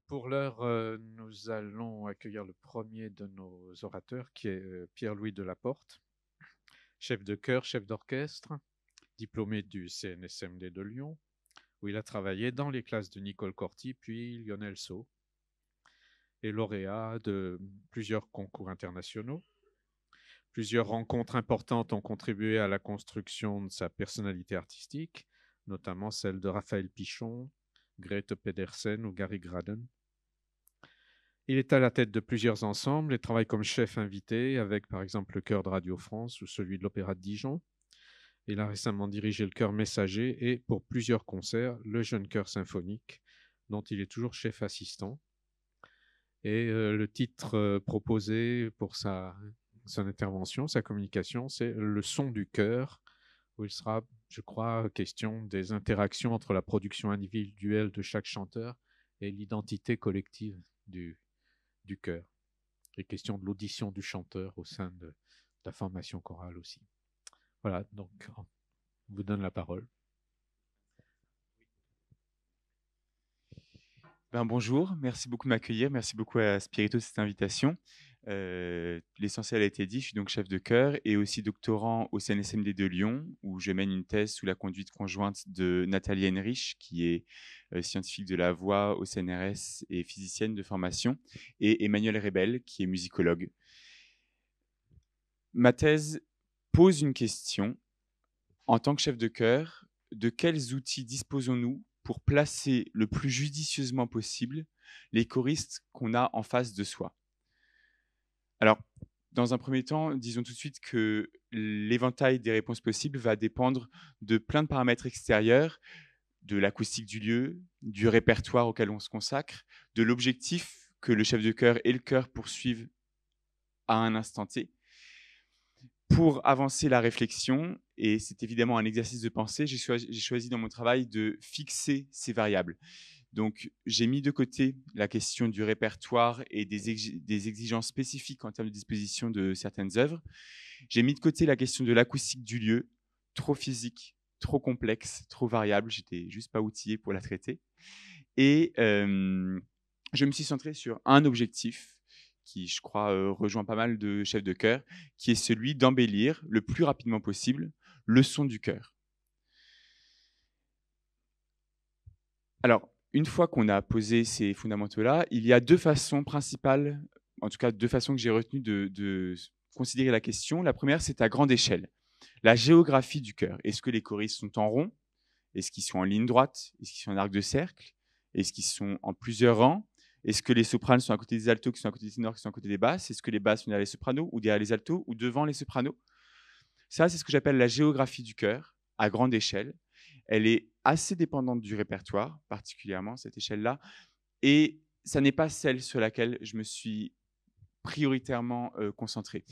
Pour l'heure, nous allons accueillir le premier de nos orateurs, qui est Pierre-Louis Delaporte, chef de chœur, chef d'orchestre, diplômé du CNSMD de Lyon, où il a travaillé dans les classes de Nicole Corti, puis Lionel Sceau, et lauréat de plusieurs concours internationaux. Plusieurs rencontres importantes ont contribué à la construction de sa personnalité artistique, notamment celle de Raphaël Pichon, Grete Pedersen ou Gary Graden. Il est à la tête de plusieurs ensembles et travaille comme chef invité avec par exemple le chœur de Radio France ou celui de l'Opéra de Dijon. Il a récemment dirigé le chœur Messager et pour plusieurs concerts, le Jeune Chœur Symphonique, dont il est toujours chef assistant. Et le titre proposé pour son intervention, sa communication, c'est Le son du chœur, où il sera, je crois, question des interactions entre la production individuelle de chaque chanteur et l'identité collective du chœur. Les questions de l'audition du chanteur au sein de la formation chorale aussi. Voilà, donc on vous donne la parole. Bonjour, merci beaucoup de m'accueillir, merci beaucoup à Spirito de cette invitation. L'essentiel a été dit, je suis donc chef de chœur et aussi doctorant au CNSMD de Lyon, où je mène une thèse sous la conduite conjointe de Nathalie Henrich, qui est scientifique de la voix au CNRS et physicienne de formation, et Emmanuel Rebel, qui est musicologue. Ma thèse pose une question. En tant que chef de chœur, de quels outils disposons-nous pour placer le plus judicieusement possible les choristes qu'on a en face de soi? Alors, dans un premier temps, disons tout de suite que l'éventail des réponses possibles va dépendre de plein de paramètres extérieurs, de l'acoustique du lieu, du répertoire auquel on se consacre, de l'objectif que le chef de chœur et le chœur poursuivent à un instant T. Pour avancer la réflexion, et c'est évidemment un exercice de pensée, j'ai choisi dans mon travail de fixer ces variables. Donc, j'ai mis de côté la question du répertoire et des exigences spécifiques en termes de disposition de certaines œuvres. J'ai mis de côté la question de l'acoustique du lieu, trop physique, trop complexe, trop variable. J'étais juste pas outillé pour la traiter. Et je me suis centré sur un objectif qui, je crois, rejoint pas mal de chefs de chœur, qui est celui d'embellir le plus rapidement possible le son du chœur. Alors, une fois qu'on a posé ces fondamentaux-là, il y a deux façons principales, en tout cas deux façons que j'ai retenues de considérer la question. La première, c'est à grande échelle. La géographie du chœur. Est-ce que les choristes sont en rond? Est-ce qu'ils sont en ligne droite? Est-ce qu'ils sont en arc de cercle? Est-ce qu'ils sont en plusieurs rangs? Est-ce que les sopranes sont à côté des altos, qui sont à côté des ténors, qui sont à côté des basses? Est-ce que les basses sont derrière les sopranos ou derrière les altos ou devant les sopranos? Ça, c'est ce que j'appelle la géographie du chœur à grande échelle. Elle est assez dépendante du répertoire, particulièrement cette échelle-là, et ça n'est pas celle sur laquelle je me suis prioritairement concentré.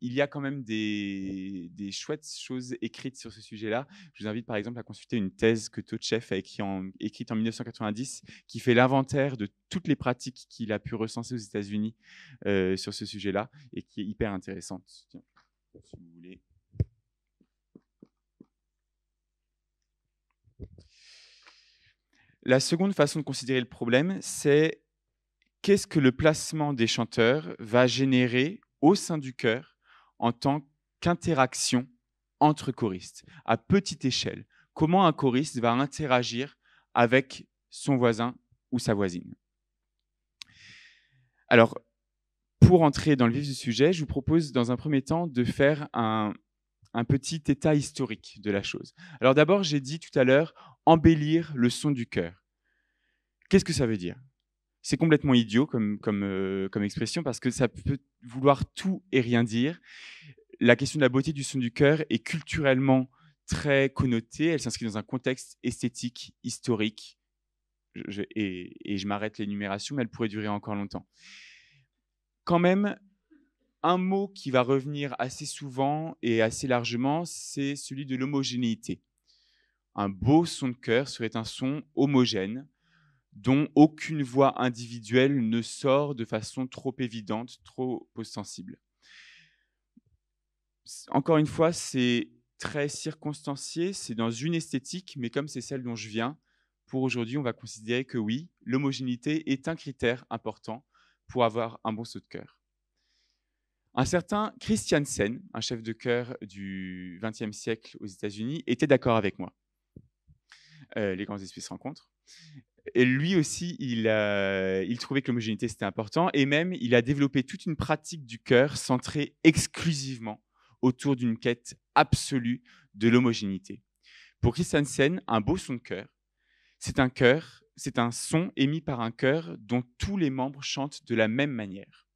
Il y a quand même des chouettes choses écrites sur ce sujet-là. Je vous invite par exemple à consulter une thèse que Totchev a écrite en 1990, qui fait l'inventaire de toutes les pratiques qu'il a pu recenser aux États-Unis sur ce sujet-là, et qui est hyper intéressante. Tiens, si vous voulez. La seconde façon de considérer le problème, c'est qu'est-ce que le placement des chanteurs va générer au sein du chœur en tant qu'interaction entre choristes, à petite échelle. Comment un choriste va interagir avec son voisin ou sa voisine. Alors, pour entrer dans le vif du sujet, je vous propose dans un premier temps de faire un petit état historique de la chose. Alors d'abord, j'ai dit tout à l'heure embellir le son du chœur. Qu'est-ce que ça veut dire? C'est complètement idiot comme expression parce que ça peut vouloir tout et rien dire. La question de la beauté du son du chœur est culturellement très connotée. Elle s'inscrit dans un contexte esthétique, historique. Et je m'arrête l'énumération, mais elle pourrait durer encore longtemps. Quand même, un mot qui va revenir assez souvent et assez largement, c'est celui de l'homogénéité. Un beau son de chœur serait un son homogène, dont aucune voix individuelle ne sort de façon trop évidente, trop ostensible. Encore une fois, c'est très circonstancié, c'est dans une esthétique, mais comme c'est celle dont je viens, pour aujourd'hui, on va considérer que oui, l'homogénéité est un critère important pour avoir un bon saut de chœur. Un certain Christiansen, un chef de chœur du XXe siècle aux États-Unis, était d'accord avec moi. Les grands esprits se rencontrent. Et lui aussi, il trouvait que l'homogénéité, c'était important, et même, il a développé toute une pratique du chœur centrée exclusivement autour d'une quête absolue de l'homogénéité. Pour Christiansen, un beau son de chœur, c'est un son émis par un chœur dont tous les membres chantent de la même manière.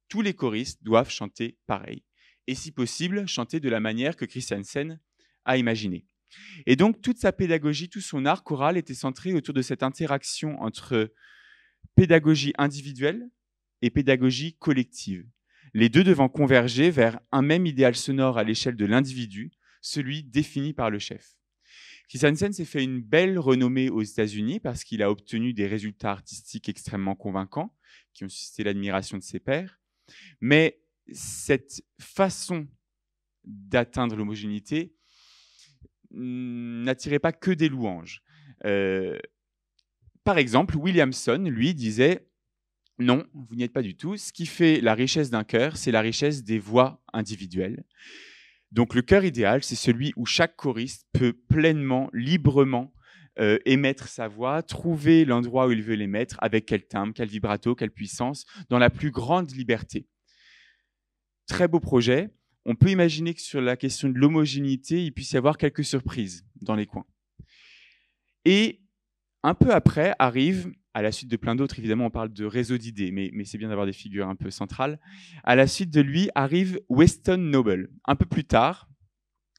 Tous les choristes doivent chanter pareil, et si possible, chanter de la manière que Christiansen a imaginée. Et donc, toute sa pédagogie, tout son art choral était centré autour de cette interaction entre pédagogie individuelle et pédagogie collective, les deux devant converger vers un même idéal sonore à l'échelle de l'individu, celui défini par le chef. Christiansen s'est fait une belle renommée aux États-Unis parce qu'il a obtenu des résultats artistiques extrêmement convaincants qui ont suscité l'admiration de ses pairs. Mais cette façon d'atteindre l'homogénéité n'attirait pas que des louanges. Par exemple, Williamson, lui, disait « Non, vous n'y êtes pas du tout. Ce qui fait la richesse d'un chœur, c'est la richesse des voix individuelles. Donc le chœur idéal, c'est celui où chaque choriste peut pleinement, librement émettre sa voix, trouver l'endroit où il veut l'émettre, avec quel timbre, quel vibrato, quelle puissance, dans la plus grande liberté. » Très beau projet. On peut imaginer que sur la question de l'homogénéité, il puisse y avoir quelques surprises dans les coins. Et un peu après arrive, à la suite de plein d'autres, évidemment on parle de réseau d'idées, mais c'est bien d'avoir des figures un peu centrales, à la suite de lui arrive Weston Noble. Un peu plus tard,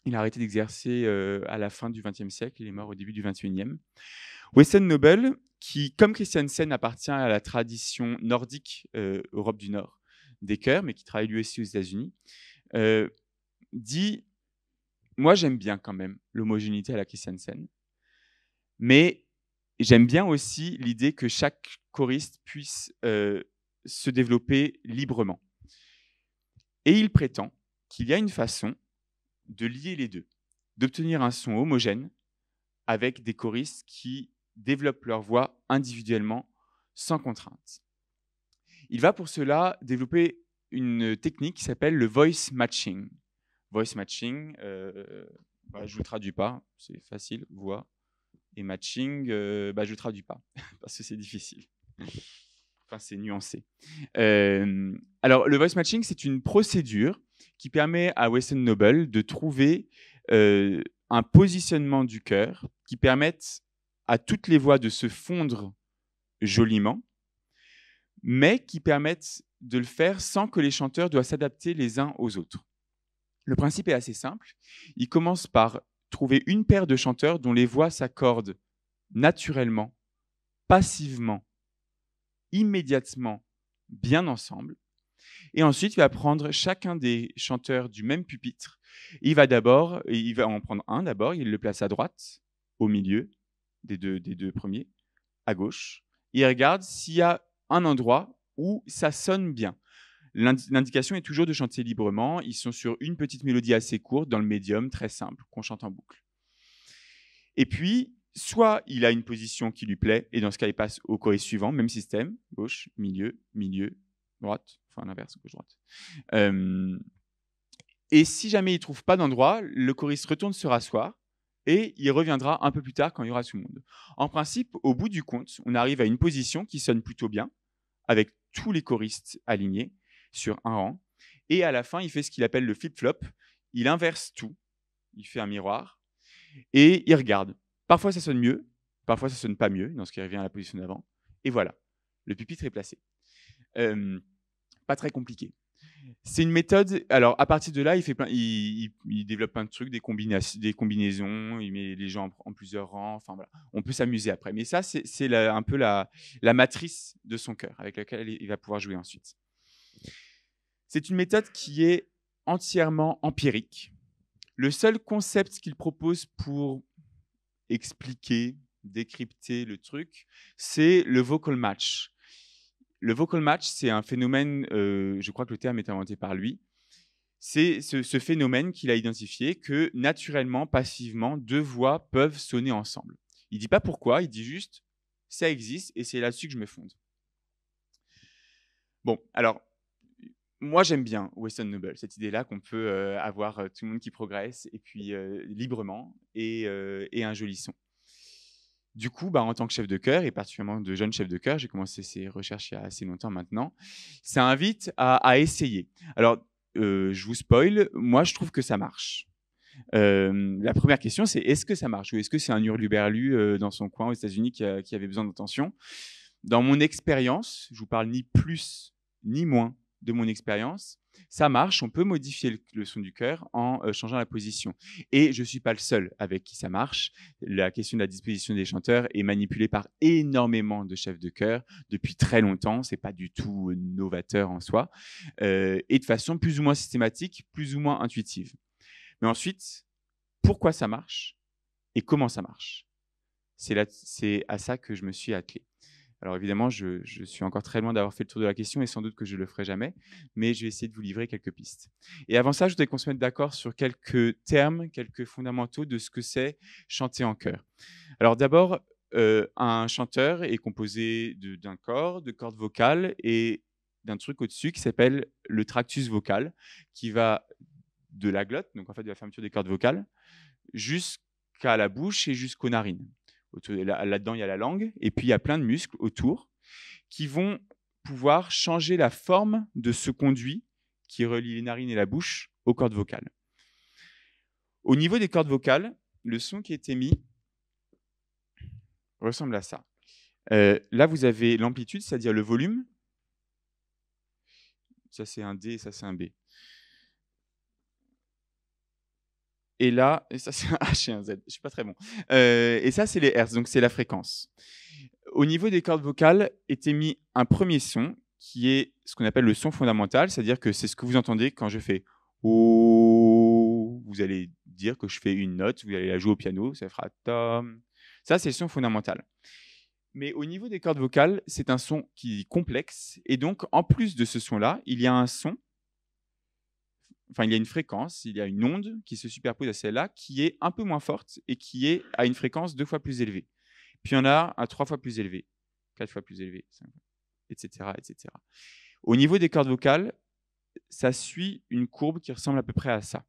il a arrêté d'exercer à la fin du XXe siècle, il est mort au début du XXIe. Weston Noble, qui, comme Christiansen, appartient à la tradition nordique Europe du Nord des chœurs, mais qui travaille lui aussi aux États-Unis, dit « Moi, j'aime bien quand même l'homogénéité à la Christiansen, mais j'aime bien aussi l'idée que chaque choriste puisse se développer librement. » Et il prétend qu'il y a une façon de lier les deux, d'obtenir un son homogène avec des choristes qui développent leur voix individuellement, sans contrainte. Il va pour cela développer une technique qui s'appelle le voice matching. Voice matching, je ne vous traduis pas, c'est facile, voix. Et matching, je ne traduis pas, parce que c'est difficile. Enfin, c'est nuancé. Alors, le voice matching, c'est une procédure qui permet à Weston Noble de trouver un positionnement du chœur qui permette à toutes les voix de se fondre joliment, mais qui permettent de le faire sans que les chanteurs doivent s'adapter les uns aux autres. Le principe est assez simple. Il commence par trouver une paire de chanteurs dont les voix s'accordent naturellement, passivement, immédiatement, bien ensemble. Et ensuite, il va prendre chacun des chanteurs du même pupitre. Il va en prendre un d'abord, il le place à droite, au milieu des deux premiers, à gauche. Il regarde s'il y a un endroit où ça sonne bien. L'indication est toujours de chanter librement. Ils sont sur une petite mélodie assez courte, dans le médium, très simple, qu'on chante en boucle. Et puis, soit il a une position qui lui plaît, et dans ce cas, il passe au choriste suivant, même système, gauche, milieu, droite, enfin l'inverse, gauche-droite. Et si jamais il ne trouve pas d'endroit, le choriste retourne se rasseoir, et il reviendra un peu plus tard quand il y aura tout le monde. En principe, au bout du compte, on arrive à une position qui sonne plutôt bien, avec tous les choristes alignés sur un rang. Et à la fin, il fait ce qu'il appelle le flip-flop. Il inverse tout. Il fait un miroir. Et il regarde. Parfois, ça sonne mieux. Parfois, ça sonne pas mieux. Dans ce qui revient à la position d'avant. Et voilà. Le pupitre est placé. Pas très compliqué. C'est une méthode. Alors, à partir de là, il développe plein de trucs, des combinaisons. Il met les gens en plusieurs rangs. Enfin, voilà. On peut s'amuser après. Mais ça, c'est un peu la matrice de son chœur avec laquelle il va pouvoir jouer ensuite. C'est une méthode qui est entièrement empirique. Le seul concept qu'il propose pour expliquer, décrypter le truc, c'est le vocal match. Le vocal match, c'est un phénomène, je crois que le terme est inventé par lui. C'est ce phénomène qu'il a identifié que naturellement, passivement, deux voix peuvent sonner ensemble. Il ne dit pas pourquoi, il dit juste « ça existe et c'est là-dessus que je me fonde ». Bon, alors, moi j'aime bien Weston Noble, cette idée-là qu'on peut avoir tout le monde qui progresse et puis librement et un joli son. Du coup, en tant que chef de chœur, et particulièrement de jeune chef de chœur, j'ai commencé ces recherches il y a assez longtemps maintenant, ça invite à essayer. Alors, je vous spoil, moi je trouve que ça marche. La première question, c'est est-ce que ça marche ou est-ce que c'est un hurluberlu dans son coin aux États-Unis qui avait besoin d'attention? Dans mon expérience, je vous parle ni plus ni moins de mon expérience, ça marche, on peut modifier le son du chœur en changeant la position. Et je ne suis pas le seul avec qui ça marche. La question de la disposition des chanteurs est manipulée par énormément de chefs de chœur depuis très longtemps. Ce n'est pas du tout novateur en soi. Et de façon plus ou moins systématique, plus ou moins intuitive. Mais ensuite, pourquoi ça marche et comment ça marche? C'est à ça que je me suis attelé. Alors évidemment, je suis encore très loin d'avoir fait le tour de la question et sans doute que je ne le ferai jamais, mais je vais essayer de vous livrer quelques pistes. Et avant ça, je voudrais qu'on se mette d'accord sur quelques termes, quelques fondamentaux de ce que c'est chanter en chœur. Alors d'abord, un chanteur est composé d'un corps, de cordes vocales et d'un truc au-dessus qui s'appelle le tractus vocal, qui va de la glotte, donc en fait de la fermeture des cordes vocales, jusqu'à la bouche et jusqu'aux narines. Là-dedans, il y a la langue, et puis il y a plein de muscles autour qui vont pouvoir changer la forme de ce conduit qui relie les narines et la bouche aux cordes vocales. Au niveau des cordes vocales, le son qui est émis ressemble à ça. Là, vous avez l'amplitude, c'est-à-dire le volume. Ça, c'est un D et ça, c'est un B. Et là, et ça c'est un H et un Z, je ne suis pas très bon. Et ça, c'est les Hertz, donc c'est la fréquence. Au niveau des cordes vocales est émis un premier son qui est ce qu'on appelle le son fondamental, c'est-à-dire que c'est ce que vous entendez quand je fais « oh ». Vous allez dire que je fais une note, vous allez la jouer au piano, ça fera « tom ». Ça, c'est le son fondamental. Mais au niveau des cordes vocales, c'est un son qui est complexe. Et donc, en plus de ce son-là, il y a un son. Enfin, il y a une fréquence, il y a une onde qui se superpose à celle-là, qui est un peu moins forte et qui est à une fréquence 2 fois plus élevée. Puis il y en a à 3 fois plus élevé, 4 fois plus élevé, 5 fois, etc., etc. Au niveau des cordes vocales, ça suit une courbe qui ressemble à peu près à ça.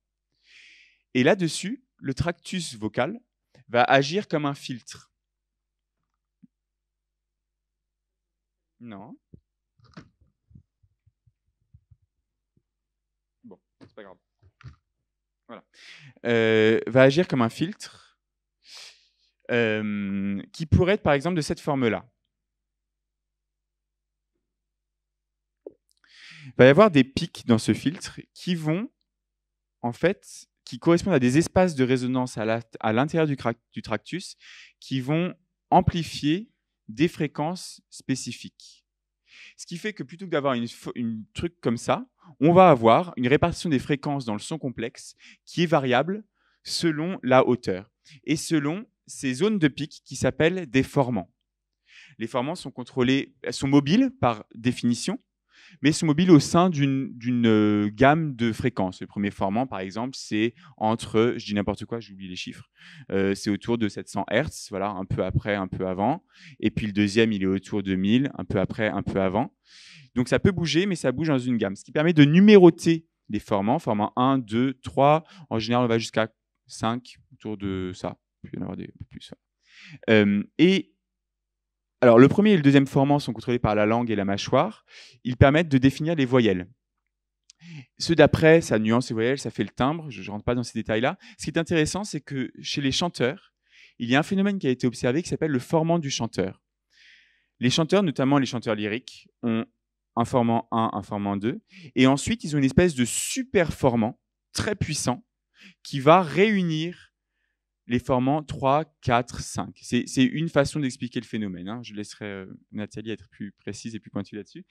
Et là-dessus, le tractus vocal va agir comme un filtre. Non. Bon, c'est pas grave. Voilà. Va agir comme un filtre qui pourrait être par exemple de cette forme-là. Il va y avoir des pics dans ce filtre qui vont, en fait, qui correspondent à des espaces de résonance à l'intérieur du tractus qui vont amplifier des fréquences spécifiques. Ce qui fait que plutôt que d'avoir une truc comme ça, on va avoir une répartition des fréquences dans le son complexe qui est variable selon la hauteur et selon ces zones de pic qui s'appellent des formants. Les formants sont contrôlés, sont mobiles par définition, mais sont mobiles au sein d'une gamme de fréquences. Le premier formant, par exemple, c'est entre, je dis n'importe quoi, j'oublie les chiffres, c'est autour de 700 Hz, voilà, un peu après, un peu avant. Et puis le deuxième, il est autour de 1000, un peu après, un peu avant. Donc ça peut bouger, mais ça bouge dans une gamme, ce qui permet de numéroter les formants, formant 1, 2, 3. En général, on va jusqu'à 5, autour de ça. Il peut y en avoir des peu plus. Alors, le premier et le deuxième formant sont contrôlés par la langue et la mâchoire. Ils permettent de définir les voyelles. Ceux d'après, ça nuance les voyelles, ça fait le timbre. Je ne rentre pas dans ces détails-là. Ce qui est intéressant, c'est que chez les chanteurs, il y a un phénomène qui a été observé qui s'appelle le formant du chanteur. Les chanteurs, notamment les chanteurs lyriques, ont un formant 1, un formant 2. Et ensuite, ils ont une espèce de super formant très puissant qui va réunir les formants 3, 4, 5. C'est une façon d'expliquer le phénomène. Hein. Je laisserai Nathalie être plus précise et plus pointue là-dessus.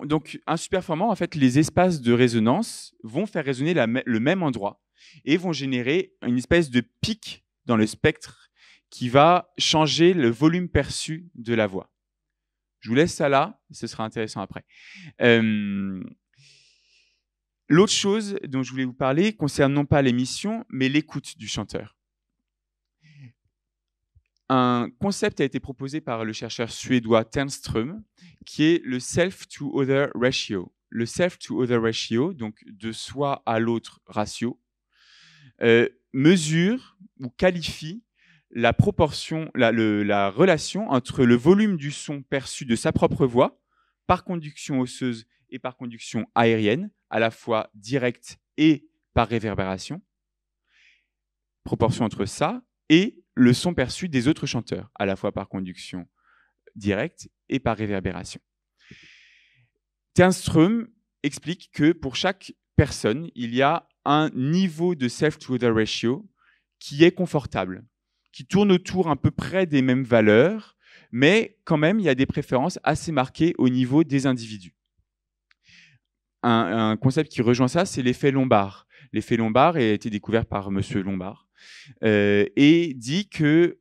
Donc, un superformant, en fait, les espaces de résonance vont faire résonner le même endroit et vont générer une espèce de pic dans le spectre qui va changer le volume perçu de la voix. Je vous laisse ça là, ce sera intéressant après. L'autre chose dont je voulais vous parler concerne non pas l'émission, mais l'écoute du chanteur. un concept a été proposé par le chercheur suédois Ternström, qui est le self-to-other ratio. Le self-to-other ratio, donc de soi à l'autre ratio, mesure ou qualifie la proportion, la relation entre le volume du son perçu de sa propre voix par conduction osseuse et par conduction aérienne, à la fois directe et par réverbération, proportion entre ça et le son perçu des autres chanteurs, à la fois par conduction directe et par réverbération. Ternström explique que pour chaque personne, il y a un niveau de self-to-other ratio qui est confortable, qui tourne autour à peu près des mêmes valeurs, mais quand même, il y a des préférences assez marquées au niveau des individus. Un concept qui rejoint ça, c'est l'effet Lombard. L'effet Lombard a été découvert par Monsieur Lombard et dit que,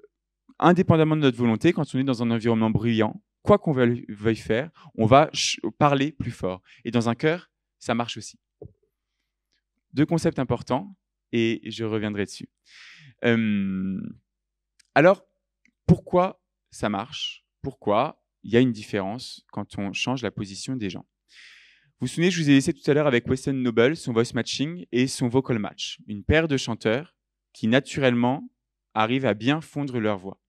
indépendamment de notre volonté, quand on est dans un environnement bruyant, quoi qu'on veuille faire, on va parler plus fort. Et dans un chœur, ça marche aussi. 2 concepts importants, et je reviendrai dessus. Alors, pourquoi ça marche? Pourquoi il y a une différence quand on change la position des gens? Vous vous souvenez, je vous ai laissé tout à l'heure avec Weston Noble, son voice matching et son vocal match. Une paire de chanteurs qui, naturellement, arrivent à bien fondre leur voix.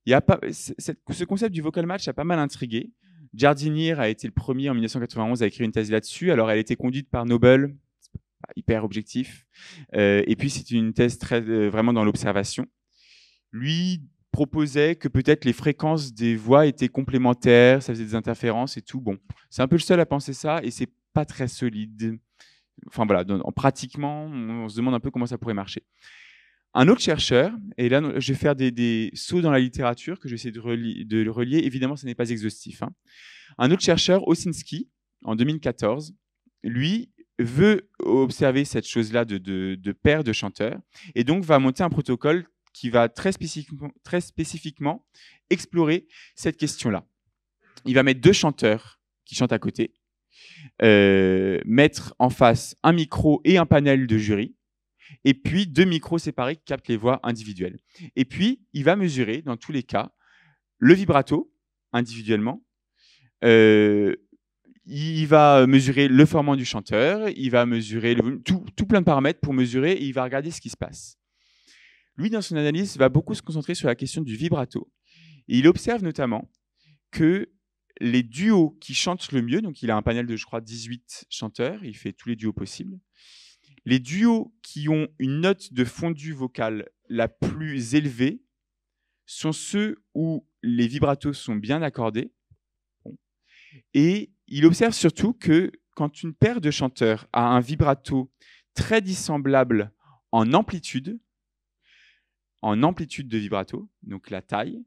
Ce concept du vocal match a pas mal intrigué. Jardinier a été le premier en 1991 à écrire une thèse là-dessus. Alors, elle a été conduite par Noble, hyper objectif. Et puis, c'est une thèse vraiment dans l'observation. Lui proposait que peut-être les fréquences des voix étaient complémentaires, ça faisait des interférences et tout. Bon, c'est un peu le seul à penser ça et c'est pas très solide. Enfin voilà, pratiquement, on se demande un peu comment ça pourrait marcher. Un autre chercheur, et là je vais faire des sauts dans la littérature que j'essaie de le relier, évidemment ce n'est pas exhaustif. Hein. Un autre chercheur, Osinski, en 2014, lui veut observer cette chose-là de paires de chanteurs et donc va monter un protocole qui va très spécifiquement explorer cette question-là. Il va mettre 2 chanteurs qui chantent à côté, mettre en face un micro et un panel de jury, et puis 2 micros séparés qui captent les voix individuelles. Et puis, il va mesurer, dans tous les cas, le vibrato individuellement, il va mesurer le formant du chanteur, il va mesurer tout plein de paramètres pour mesurer, et il va regarder ce qui se passe. Lui, dans son analyse, va beaucoup se concentrer sur la question du vibrato. Et il observe notamment que les duos qui chantent le mieux, donc il a un panel de, je crois, 18 chanteurs, il fait tous les duos possibles, les duos qui ont une note de fondu vocal la plus élevée sont ceux où les vibratos sont bien accordés. Et il observe surtout que quand une paire de chanteurs a un vibrato très dissemblable en amplitude de vibrato, donc la taille,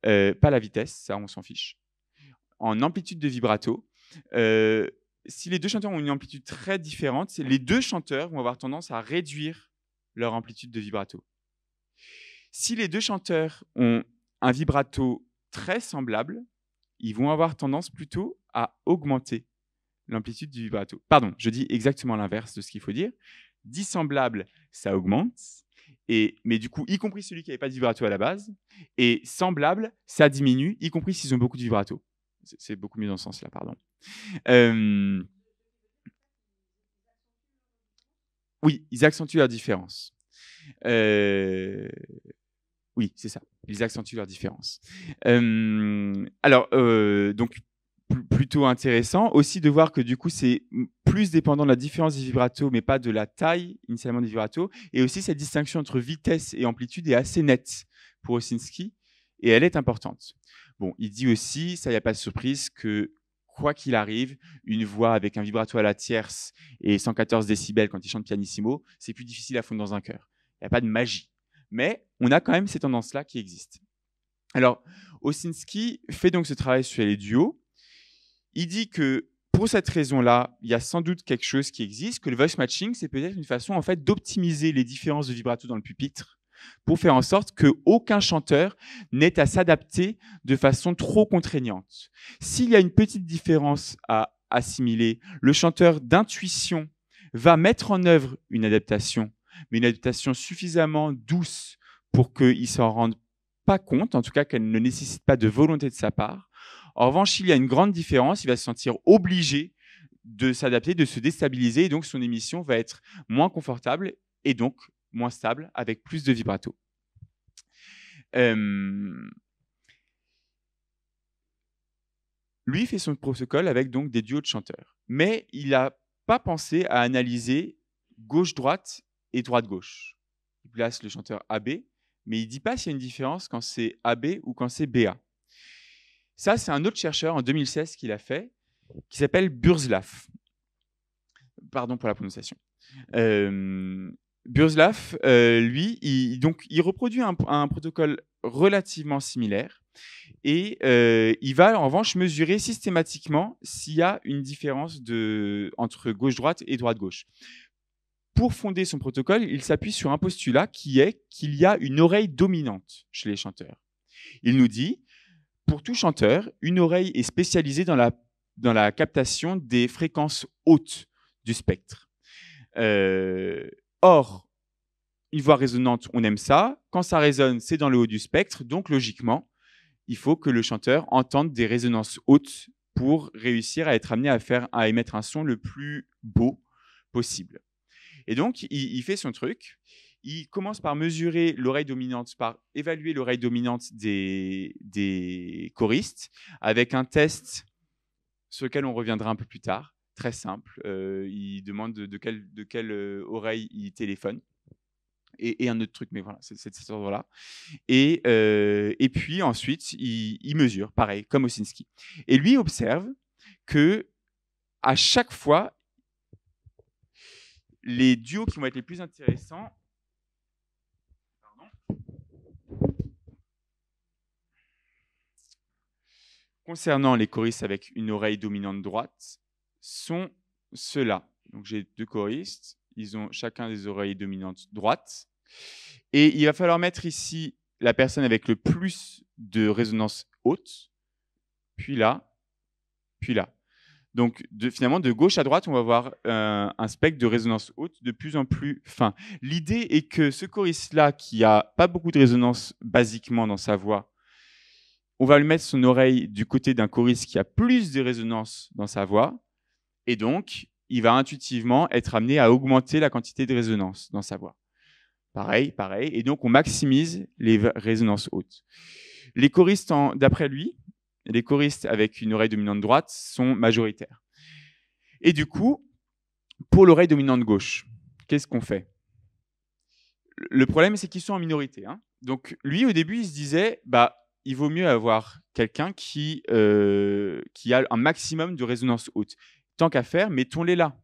pas la vitesse, ça on s'en fiche, en amplitude de vibrato, si les 2 chanteurs ont une amplitude très différente, les 2 chanteurs vont avoir tendance à réduire leur amplitude de vibrato. Si les 2 chanteurs ont un vibrato très semblable, ils vont avoir tendance plutôt à augmenter l'amplitude du vibrato. Pardon, je dis exactement l'inverse de ce qu'il faut dire. Dissemblable, ça augmente, mais du coup, y compris celui qui n'avait pas de vibrato à la base, et semblable, ça diminue, y compris s'ils ont beaucoup de vibrato. C'est beaucoup mieux dans ce sens-là, pardon. Oui, ils accentuent leur différence. Oui, c'est ça. Ils accentuent leur différence. Alors, donc, plutôt intéressant aussi de voir que du coup, c'est plus dépendant de la différence des vibratos, mais pas de la taille initialement des vibratos. Et aussi, cette distinction entre vitesse et amplitude est assez nette pour Osinski, et elle est importante. Bon, il dit aussi, ça, il n'y a pas de surprise, que quoi qu'il arrive, une voix avec un vibrato à la tierce et 114 décibels quand il chante pianissimo, c'est plus difficile à fondre dans un chœur. Il n'y a pas de magie. Mais on a quand même ces tendances-là qui existent. Alors, Osinski fait donc ce travail sur les duos. Il dit que pour cette raison-là, il y a sans doute quelque chose qui existe, que le voice matching, c'est peut-être une façon en fait d'optimiser les différences de vibrato dans le pupitre pour faire en sorte qu'aucun chanteur n'ait à s'adapter de façon trop contraignante. S'il y a une petite différence à assimiler, le chanteur d'intuition va mettre en œuvre une adaptation, mais une adaptation suffisamment douce pour qu'il s'en rende pas compte, en tout cas qu'elle ne nécessite pas de volonté de sa part. En revanche, il y a une grande différence, il va se sentir obligé de s'adapter, de se déstabiliser, et donc son émission va être moins confortable et donc moins stable, avec plus de vibrato. Lui fait son protocole avec donc des duos de chanteurs, mais il n'a pas pensé à analyser gauche-droite et droite-gauche. Il place le chanteur AB, mais il ne dit pas s'il y a une différence quand c'est AB ou quand c'est BA. Ça, c'est un autre chercheur en 2016 qui l'a fait, qui s'appelle Burzlaff. Pardon pour la prononciation. Burzlaff, lui, il reproduit un protocole relativement similaire et il va en revanche mesurer systématiquement s'il y a une différence entre gauche-droite et droite-gauche. Pour fonder son protocole, il s'appuie sur un postulat qui est qu'il y a une oreille dominante chez les chanteurs. Il nous dit, pour tout chanteur, une oreille est spécialisée dans la captation des fréquences hautes du spectre. Or, une voix résonante, on aime ça. Quand ça résonne, c'est dans le haut du spectre. Donc, logiquement, il faut que le chanteur entende des résonances hautes pour réussir à être amené à émettre un son le plus beau possible. Et donc, il fait son truc. Il commence par mesurer l'oreille dominante, par évaluer l'oreille dominante des choristes avec un test sur lequel on reviendra un peu plus tard. Très simple. Il demande de quelle oreille il téléphone. Et un autre truc, mais voilà, c'est de cet ordre-là. Et puis ensuite, il mesure, pareil, comme Osinski. Et lui observe que à chaque fois, les duos qui vont être les plus intéressants, concernant les choristes avec une oreille dominante droite, sont ceux-là. Donc j'ai deux choristes, ils ont chacun des oreilles dominantes droites. Et il va falloir mettre ici la personne avec le plus de résonance haute, puis là, puis là. Donc finalement, de gauche à droite, on va avoir un spectre de résonance haute de plus en plus fin. L'idée est que ce choriste-là, qui n'a pas beaucoup de résonance basiquement dans sa voix, on va lui mettre son oreille du côté d'un choriste qui a plus de résonance dans sa voix, et donc il va intuitivement être amené à augmenter la quantité de résonance dans sa voix. Pareil, et donc on maximise les résonances hautes. Les choristes, d'après lui, les choristes avec une oreille dominante droite sont majoritaires. Et du coup, pour l'oreille dominante gauche, qu'est-ce qu'on fait? Le problème, c'est qu'ils sont en minorité. Hein. Donc lui, au début, il se disait, il vaut mieux avoir quelqu'un qui a un maximum de résonance haute. Tant qu'à faire, mettons-les là.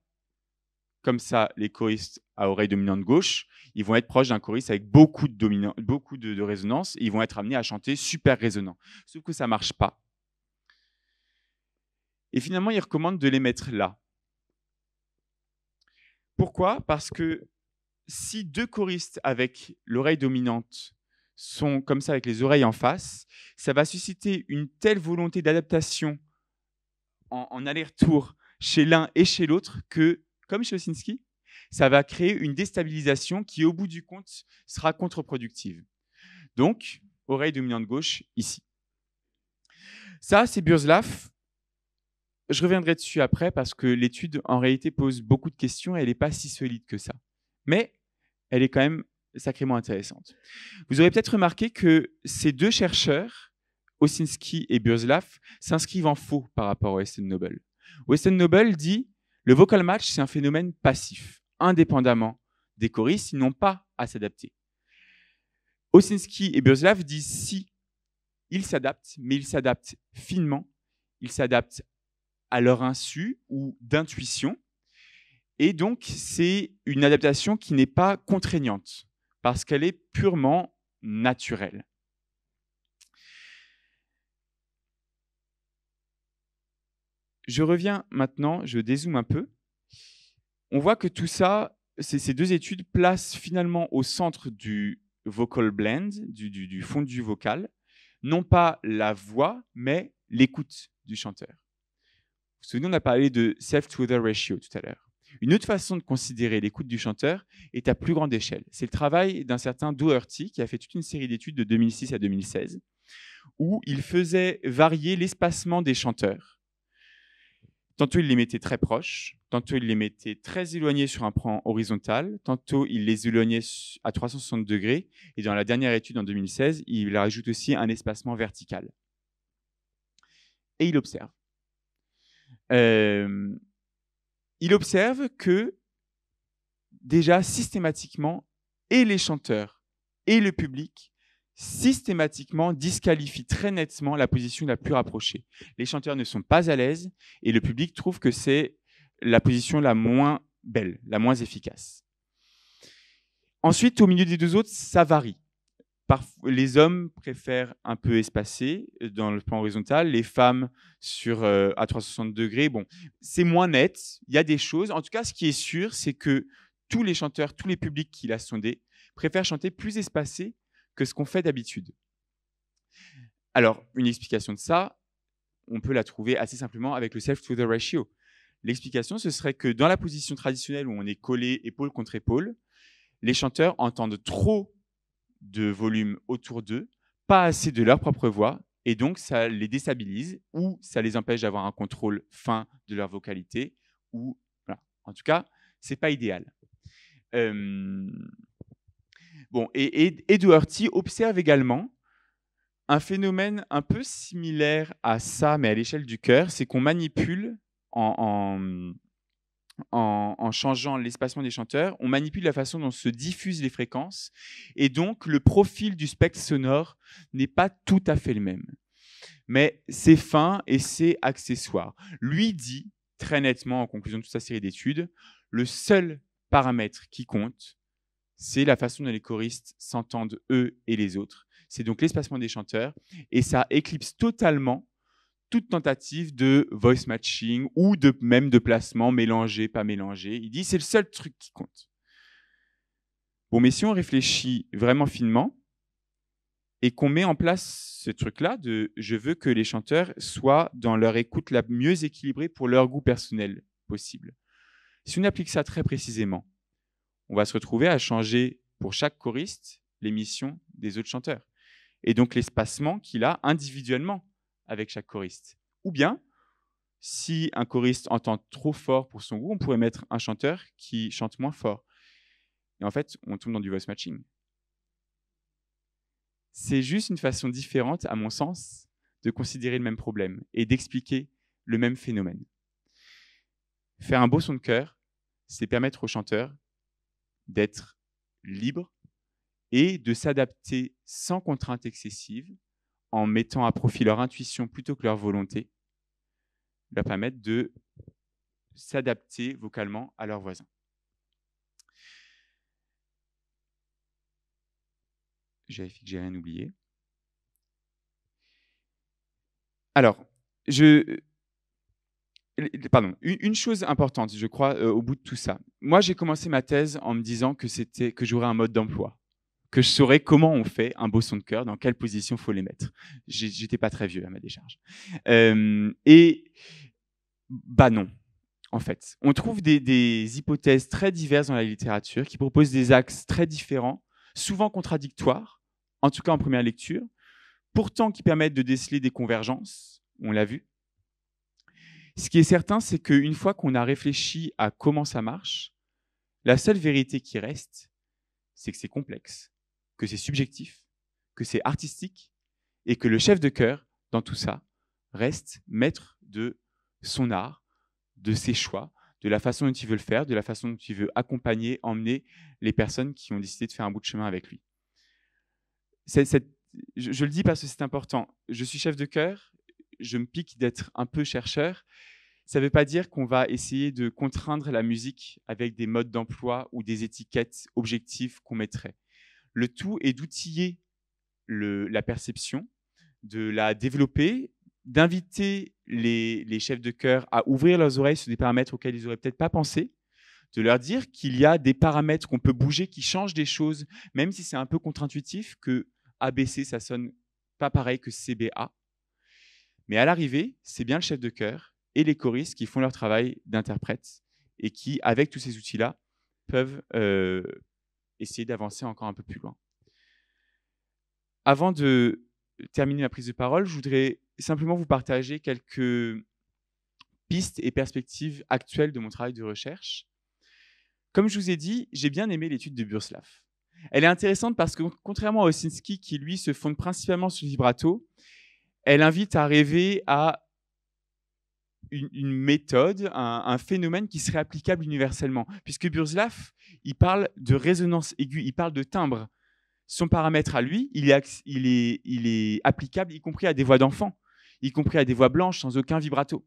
Comme ça, les choristes à oreille dominante gauche, ils vont être proches d'un choriste avec beaucoup de résonance et ils vont être amenés à chanter super résonant. Sauf que ça ne marche pas. Et finalement, il recommande de les mettre là. Pourquoi? Parce que si deux choristes avec l'oreille dominante sont comme ça avec les oreilles en face, ça va susciter une telle volonté d'adaptation en aller-retour chez l'un et chez l'autre que, comme chez Osinski, ça va créer une déstabilisation qui, au bout du compte, sera contre-productive. Donc, oreille dominante gauche, ici. Ça, c'est Burzlaff. Je reviendrai dessus après parce que l'étude, en réalité, pose beaucoup de questions et elle n'est pas si solide que ça. Mais elle est quand même sacrément intéressante. Vous aurez peut-être remarqué que ces deux chercheurs, Osinski et Burzlaff, s'inscrivent en faux par rapport à Weston Noble. Weston Noble dit « Le vocal match, c'est un phénomène passif. Indépendamment des choristes, ils n'ont pas à s'adapter. » Osinski et Burzlaff disent « Si, ils s'adaptent, mais ils s'adaptent finement, ils s'adaptent à leur insu ou d'intuition. Et donc, c'est une adaptation qui n'est pas contraignante parce qu'elle est purement naturelle. Je reviens maintenant, je dézoome un peu. On voit que tout ça, ces deux études placent finalement au centre du vocal blend, du fondu vocal, non pas la voix, mais l'écoute du chanteur. Vous vous souvenez, on a parlé de self-to-other ratio tout à l'heure. Une autre façon de considérer l'écoute du chanteur est à plus grande échelle. C'est le travail d'un certain Doherty qui a fait toute une série d'études de 2006 à 2016 où il faisait varier l'espacement des chanteurs. Tantôt, il les mettait très proches, tantôt, il les mettait très éloignés sur un plan horizontal, tantôt, il les éloignait à 360 degrés. Et dans la dernière étude en 2016, il ajoute aussi un espacement vertical. Et il observe. Il observe que, déjà, systématiquement, et les chanteurs et le public systématiquement disqualifient très nettement la position la plus rapprochée. Les chanteurs ne sont pas à l'aise et le public trouve que c'est la position la moins belle, la moins efficace. Ensuite, au milieu des deux autres, ça varie. Les hommes préfèrent un peu espacer dans le plan horizontal, les femmes à 360 degrés. Bon, c'est moins net, il y a des choses. En tout cas, ce qui est sûr, c'est que tous les chanteurs, tous les publics qu'il a sondés préfèrent chanter plus espacé que ce qu'on fait d'habitude. Alors, une explication de ça, on peut la trouver assez simplement avec le self-to-the ratio. L'explication, ce serait que dans la position traditionnelle où on est collé épaule contre épaule, les chanteurs entendent trop de volume autour d'eux, pas assez de leur propre voix, et donc ça les déstabilise ou ça les empêche d'avoir un contrôle fin de leur vocalité. Ou voilà. En tout cas, c'est pas idéal. Bon, et Doherty observe également un phénomène un peu similaire à ça, mais à l'échelle du cœur, c'est qu'on manipule en changeant l'espacement des chanteurs, on manipule la façon dont se diffusent les fréquences, et donc le profil du spectre sonore n'est pas tout à fait le même. Mais c'est fin et c'est accessoire. Lui dit très nettement, en conclusion de toute sa série d'études, le seul paramètre qui compte, c'est la façon dont les choristes s'entendent eux et les autres. C'est donc l'espacement des chanteurs, et ça éclipse totalement toute tentative de voice matching ou même de placement mélangé, pas mélangé. Il dit c'est le seul truc qui compte. Bon, mais si on réfléchit vraiment finement et qu'on met en place ce truc-là de je veux que les chanteurs soient dans leur écoute la mieux équilibrée pour leur goût personnel possible. Si on applique ça très précisément, on va se retrouver à changer pour chaque choriste l'émission des autres chanteurs et donc l'espacement qu'il a individuellement avec chaque choriste. Ou bien, si un choriste entend trop fort pour son goût, on pourrait mettre un chanteur qui chante moins fort. Et en fait, on tombe dans du voice matching. C'est juste une façon différente, à mon sens, de considérer le même problème et d'expliquer le même phénomène. Faire un beau son de chœur, c'est permettre aux chanteurs d'être libres et de s'adapter sans contrainte excessive, en mettant à profit leur intuition plutôt que leur volonté, leur permettre de s'adapter vocalement à leurs voisins. Je vérifie que j'ai rien oublié. Alors, une chose importante, je crois, au bout de tout ça. Moi, j'ai commencé ma thèse en me disant que j'aurais un mode d'emploi, que je saurais comment on fait un beau son de chœur, dans quelle position il faut les mettre. J'étais pas très vieux à ma décharge. Non. En fait, on trouve des hypothèses très diverses dans la littérature qui proposent des axes très différents, souvent contradictoires, en tout cas en première lecture, pourtant qui permettent de déceler des convergences, on l'a vu. Ce qui est certain, c'est qu'une fois qu'on a réfléchi à comment ça marche, la seule vérité qui reste, c'est que c'est complexe, que c'est subjectif, que c'est artistique, et que le chef de chœur, dans tout ça, reste maître de son art, de ses choix, de la façon dont il veut le faire, de la façon dont il veut accompagner, emmener les personnes qui ont décidé de faire un bout de chemin avec lui. Je le dis parce que c'est important. Je suis chef de chœur, je me pique d'être un peu chercheur. Ça ne veut pas dire qu'on va essayer de contraindre la musique avec des modes d'emploi ou des étiquettes objectives qu'on mettrait. Le tout est d'outiller la perception, de la développer, d'inviter les chefs de chœur à ouvrir leurs oreilles sur des paramètres auxquels ils n'auraient peut-être pas pensé, de leur dire qu'il y a des paramètres qu'on peut bouger qui changent des choses, même si c'est un peu contre-intuitif, que ABC, ça sonne pas pareil que CBA. Mais à l'arrivée, c'est bien le chef de chœur et les choristes qui font leur travail d'interprète et qui, avec tous ces outils-là, peuvent essayer d'avancer encore un peu plus loin. Avant de terminer ma prise de parole, je voudrais simplement vous partager quelques pistes et perspectives actuelles de mon travail de recherche. Comme je vous ai dit, j'ai bien aimé l'étude de Burslav. Elle est intéressante parce que, contrairement à Osinski, qui lui se fonde principalement sur le vibrato, elle invite à rêver à une méthode, un phénomène qui serait applicable universellement. Puisque Burslav, il parle de résonance aiguë, il parle de timbre. Son paramètre à lui, il est applicable y compris à des voix d'enfants, y compris à des voix blanches sans aucun vibrato.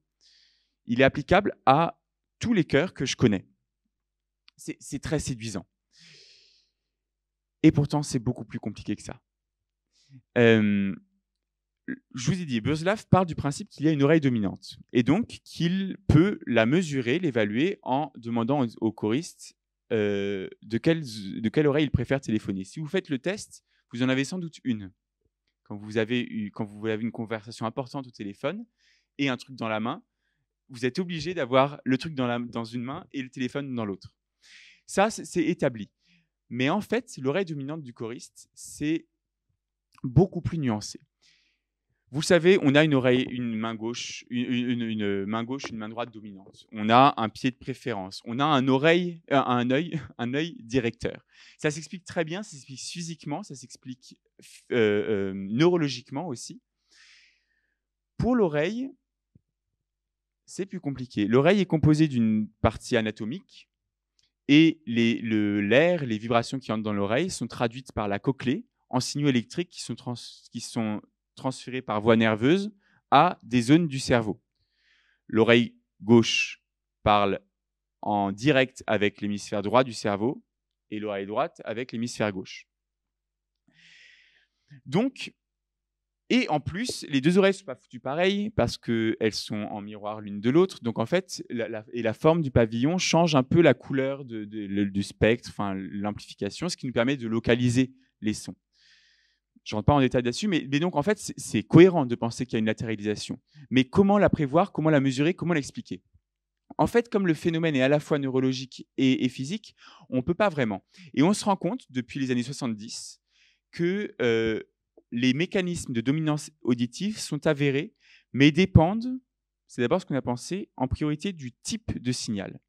Il est applicable à tous les chœurs que je connais. C'est très séduisant. Et pourtant, c'est beaucoup plus compliqué que ça. Je vous ai dit, Burslav part du principe qu'il y a une oreille dominante et donc qu'il peut la mesurer, l'évaluer en demandant au choriste de quelle oreille il préfère téléphoner. Si vous faites le test, vous en avez sans doute une. Quand vous avez une conversation importante au téléphone et un truc dans la main, vous êtes obligé d'avoir le truc dans une main et le téléphone dans l'autre. Ça, c'est établi. Mais en fait, l'oreille dominante du choriste, c'est beaucoup plus nuancé. Vous savez, on a une main gauche, une main droite dominante. On a un pied de préférence. On a un œil directeur. Ça s'explique très bien, ça s'explique physiquement, ça s'explique neurologiquement aussi. Pour l'oreille, c'est plus compliqué. L'oreille est composée d'une partie anatomique et l'air, les vibrations qui entrent dans l'oreille sont traduites par la cochlée en signaux électriques qui sont transférés par voie nerveuse à des zones du cerveau. L'oreille gauche parle en direct avec l'hémisphère droit du cerveau et l'oreille droite avec l'hémisphère gauche. Donc, et en plus, les deux oreilles ne sont pas foutues pareilles parce qu'elles sont en miroir l'une de l'autre. Donc, en fait, la forme du pavillon change un peu la couleur du spectre, enfin, l'amplification, ce qui nous permet de localiser les sons. Je ne rentre pas en détail là-dessus, mais donc, en fait, c'est cohérent de penser qu'il y a une latéralisation. Mais comment la prévoir, comment la mesurer, comment l'expliquer ? En fait, comme le phénomène est à la fois neurologique et physique, on ne peut pas vraiment. Et on se rend compte, depuis les années 70, que les mécanismes de dominance auditive sont avérés, mais dépendent, c'est d'abord ce qu'on a pensé, en priorité du type de signal.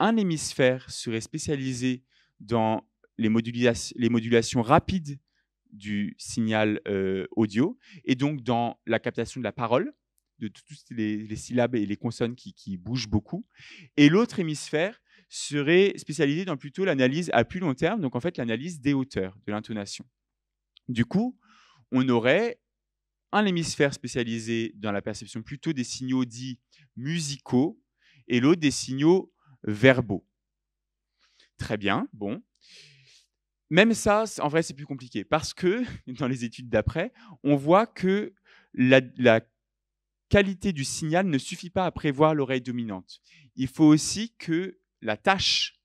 Un hémisphère serait spécialisé dans les modulations rapides du signal audio, et donc dans la captation de la parole, de toutes les syllabes et les consonnes qui bougent beaucoup. Et l'autre hémisphère serait spécialisé dans plutôt l'analyse à plus long terme, donc en fait l'analyse des hauteurs, de l'intonation. Du coup, on aurait un hémisphère spécialisé dans la perception plutôt des signaux dits musicaux et l'autre des signaux verbaux. Très bien, bon. Même ça, en vrai, c'est plus compliqué parce que, dans les études d'après, on voit que la qualité du signal ne suffit pas à prévoir l'oreille dominante. Il faut aussi que la tâche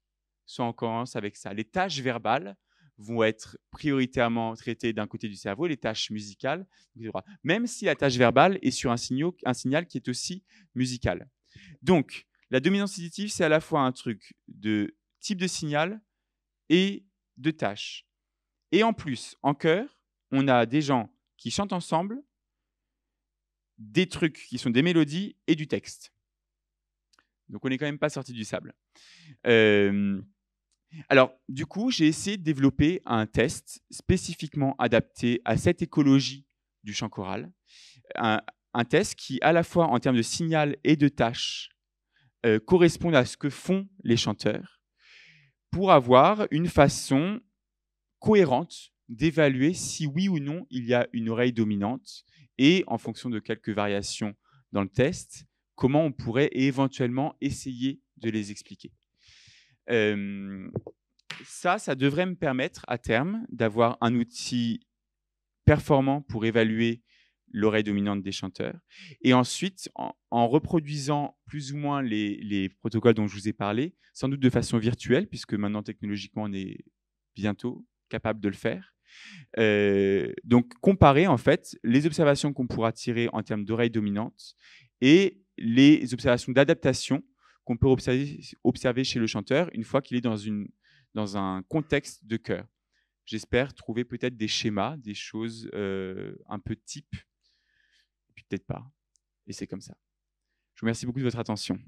soit en cohérence avec ça. Les tâches verbales vont être prioritairement traitées d'un côté du cerveau, les tâches musicales, même si la tâche verbale est sur un signal qui est aussi musical. Donc, la dominance auditive, c'est à la fois un truc de type de signal et de tâches. Et en plus, en chœur, on a des gens qui chantent ensemble, des trucs qui sont des mélodies et du texte. Donc, on n'est quand même pas sorti du sable. Alors, du coup, j'ai essayé de développer un test spécifiquement adapté à cette écologie du chant choral. Un test qui, à la fois en termes de signal et de tâche, correspond à ce que font les chanteurs pour avoir une façon cohérente d'évaluer si oui ou non il y a une oreille dominante et, en fonction de quelques variations dans le test, comment on pourrait éventuellement essayer de les expliquer. Ça devrait me permettre à terme d'avoir un outil performant pour évaluer l'oreille dominante des chanteurs. Et ensuite, en reproduisant plus ou moins les protocoles dont je vous ai parlé, sans doute de façon virtuelle, puisque maintenant technologiquement on est bientôt capable de le faire. Donc comparer en fait les observations qu'on pourra tirer en termes d'oreille dominante et les observations d'adaptation qu'on peut observer chez le chanteur une fois qu'il est dans un contexte de chœur. J'espère trouver peut-être des schémas, des choses un peu types, et puis peut-être pas. Et c'est comme ça. Je vous remercie beaucoup de votre attention.